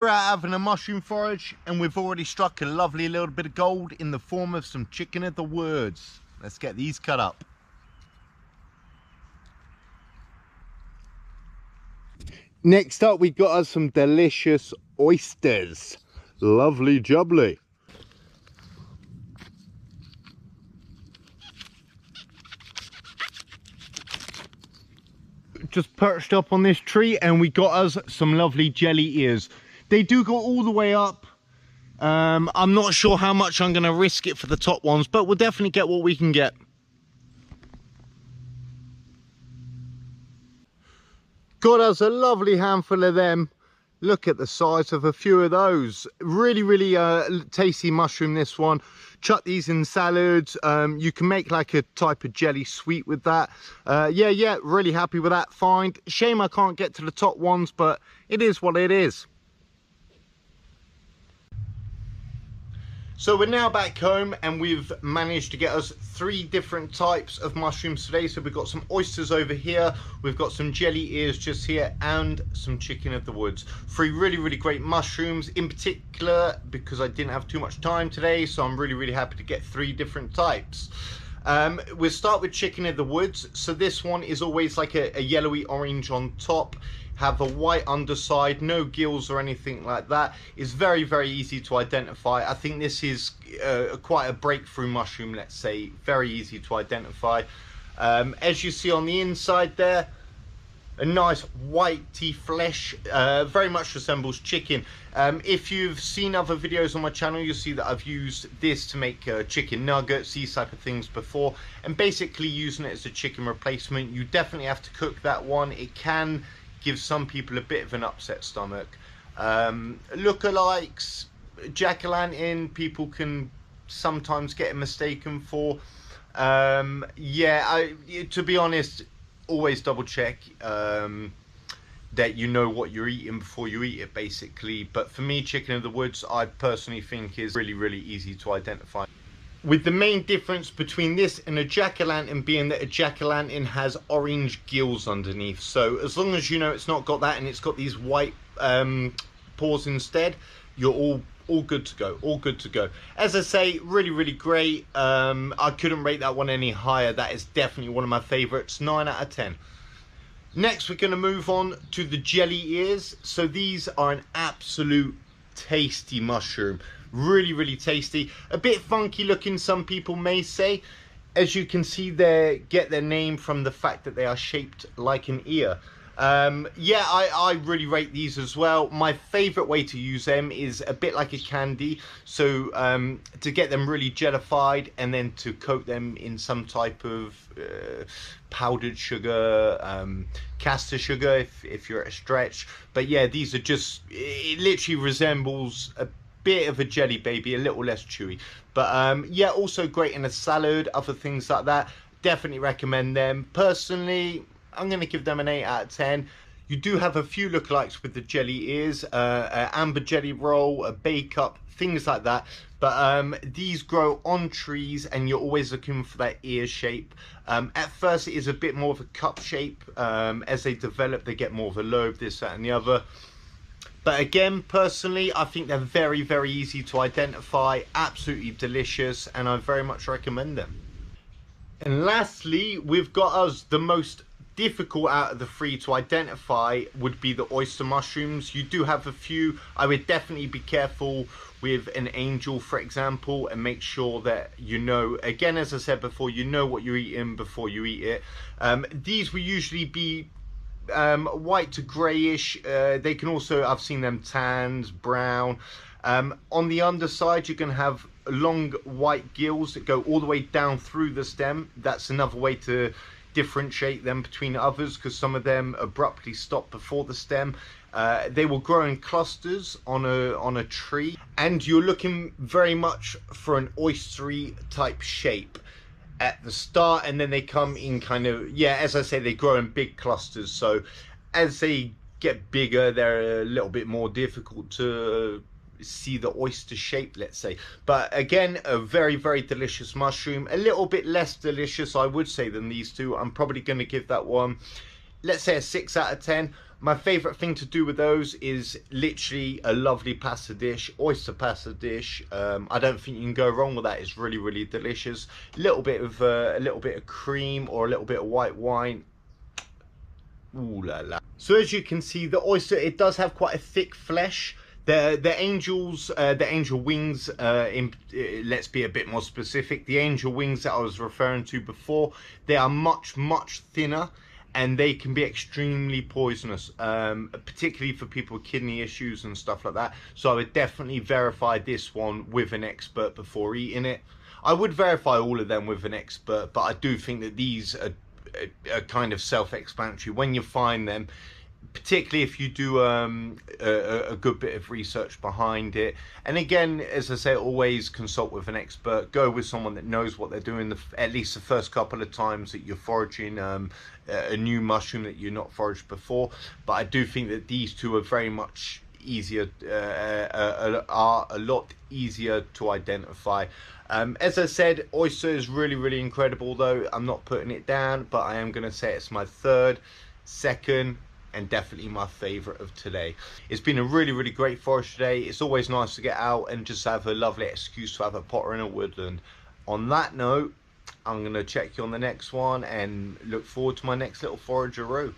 We're out having a mushroom forage and we've already struck a lovely little bit of gold in the form of some chicken of the woods. Let's get these cut up. Next up we got us some delicious oysters. Lovely jubbly. Just perched up on this tree and we got us some lovely jelly ears. They do go all the way up. I'm not sure how much I'm going to risk it for the top ones, but we'll definitely get what we can get. Got us a lovely handful of them. Look at the size of a few of those. Really tasty mushroom, this one. Chuck these in salads. You can make like a type of jelly sweet with that. Yeah, really happy with that find. Shame I can't get to the top ones, but it is what it is. So we're now back home and we've managed to get us 3 different types of mushrooms today. So we've got some oysters over here, we've got some jelly ears just here, and some chicken of the woods. 3 really great mushrooms, in particular because I didn't have too much time today, so I'm really happy to get 3 different types. We'll start with chicken of the woods. So this one is always like a yellowy orange on top, have a white underside, no gills or anything like that. It's very easy to identify. I think this is quite a breakthrough mushroom, let's say. Very easy to identify. As you see on the inside there, a nice whitey flesh, very much resembles chicken. If you've seen other videos on my channel, you'll see that I've used this to make chicken nuggets, these type of things before, and basically using it as a chicken replacement. You definitely have to cook that one. It can give some people a bit of an upset stomach. Lookalikes, jack-o'-lantern, people can sometimes get mistaken for. Yeah, to be honest, always double check that you know what you're eating before you eat it, basically. But for me, chicken of the woods, I personally think is really easy to identify. With the main difference between this and a jack-o'-lantern being that a jack-o'-lantern has orange gills underneath. So as long as you know it's not got that and it's got these white paws instead, you're all good to go, all good to go. As I say, really great. I couldn't rate that one any higher. That is definitely one of my favorites. 9 out of 10. Next we're going to move on to the jelly ears. So these are an absolute tasty mushroom. Really tasty. A bit funky looking, some people may say. As you can see, they get their name from the fact that they are shaped like an ear. Yeah, I really rate these as well. My favorite way to use them is a bit like a candy. So to get them really jellified and then to coat them in some type of powdered sugar, caster sugar if you're at a stretch. But yeah, these are just, it literally resembles a bit of a jelly baby, a little less chewy. But yeah, also great in a salad, other things like that. Definitely recommend them. Personally, I'm going to give them an 8 out of 10. You do have a few lookalikes with the jelly ears, amber jelly roll, a bake up, things like that. But these grow on trees and you're always looking for that ear shape. At first it is a bit more of a cup shape. As they develop, they get more of a lobe, this, that and the other. But again, personally, I think they're very easy to identify, absolutely delicious, and I very much recommend them. And lastly, we've got us the most difficult out of the 3 to identify would be the oyster mushrooms. You do have a few. I would definitely be careful with an angel, for example, and make sure that you know, again, as I said before, you know what you're eating before you eat it. These will usually be white to greyish. They can also, I've seen them tanned, brown. On the underside you're going to have long white gills that go all the way down through the stem. That's another way to differentiate them between others, because some of them abruptly stop before the stem. They will grow in clusters on a tree, and you're looking very much for an oystery type shape at the start, and then they come in kind of, yeah, as I say, they grow in big clusters. So as they get bigger, they're a little bit more difficult to see the oyster shape, let's say. But again, a very delicious mushroom. A little bit less delicious, I would say, than these two. I'm probably going to give that one, let's say, a 6 out of 10. My favourite thing to do with those is literally a lovely pasta dish, oyster pasta dish. I don't think you can go wrong with that. It's really, really delicious. A little bit of cream or a little bit of white wine. Ooh la la. So as you can see, the oyster, it does have quite a thick flesh. The angel wings, let's be a bit more specific. The angel wings that I was referring to before, they are much, much thinner, and they can be extremely poisonous, particularly for people with kidney issues and stuff like that. So I would definitely verify this one with an expert before eating it. I would verify all of them with an expert, but I do think that these are kind of self-explanatory when you find them, particularly if you do a good bit of research behind it. And again, as I say, always consult with an expert. Go with someone that knows what they're doing at least the first couple of times that you're foraging a new mushroom that you're not foraged before. But I do think that these two are very much easier, are a lot easier to identify. As I said, oyster is really, really incredible though. I'm not putting it down, but I am going to say it's my third, second, and definitely my favourite of today. It's been a really, really great forage today. It's always nice to get out and just have a lovely excuse to have a potter in a woodland. On that note, I'm going to check you on the next one and look forward to my next little forageroo.